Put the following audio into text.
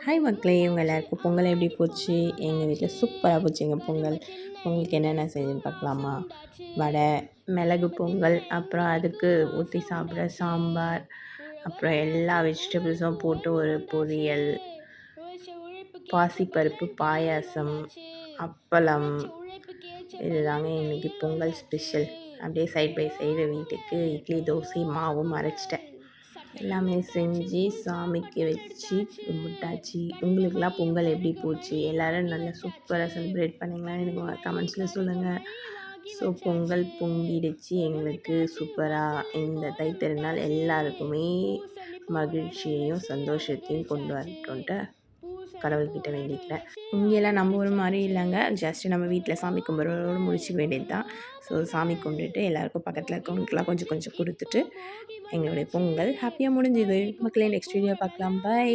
Hi மக்களே, இவங்க எல்லாருக்கும் பொங்கல் எப்படி போச்சு? எங்கள் வீட்டில் சூப்பராக போச்சுங்க பொங்கல். பொங்கலுக்கு என்னென்ன செய்யுதுன்னு பார்க்கலாமா? வடை, மிளகு பொங்கல், அப்புறம் அதுக்கு ஊற்றி சாப்பிட்ற சாம்பார், அப்புறம் எல்லா வெஜிடபிள்ஸும் போட்டு ஒரு பொரியல், பாசிப்பருப்பு பாயாசம், அப்பளம். இதுதாங்க இன்றைக்கி பொங்கல் ஸ்பெஷல். அப்படியே சைட் பை சைடு வீட்டுக்கு இட்லி தோசை மாவும் அரைச்சிட்டேன். எல்லாமே செஞ்சு சாமிக்கு வச்சு கும்பிட்டாச்சு. உங்களுக்கெல்லாம் பொங்கல் எப்படி போச்சு? எல்லோரும் நல்லா சூப்பராக செலிப்ரேட் பண்ணிங்களான்னு எனக்கு கமெண்ட்ஸில் சொல்லுங்கள். ஸோ பொங்கல் பொங்கிடுச்சு எங்களுக்கு சூப்பராக. இந்த தைத்திருநாள் எல்லாருக்குமே மகிழ்ச்சியையும் சந்தோஷத்தையும் கொண்டு வரட்டும்ன்ட்டு கடவுள்கிட்ட வேண்டிக்கிறேன். இங்கெல்லாம் நம்ம ஒரு மாதிரி இல்லைங்க, ஜஸ்ட்டு நம்ம வீட்டில் சாமி கும்பிட்றதோடு முடிச்சுக்க வேண்டியது தான். ஸோ சாமி கும்பிட்டுட்டு எல்லாேருக்கும் பக்கத்தில் இருக்கவங்களுக்குலாம் கொஞ்சம் கொஞ்சம் கொடுத்துட்டு எங்களுடைய பொங்கல் ஹாப்பியாக முடிஞ்சுது. மக்களே, நெக்ஸ்ட் வீடியோ பார்க்கலாம். பை.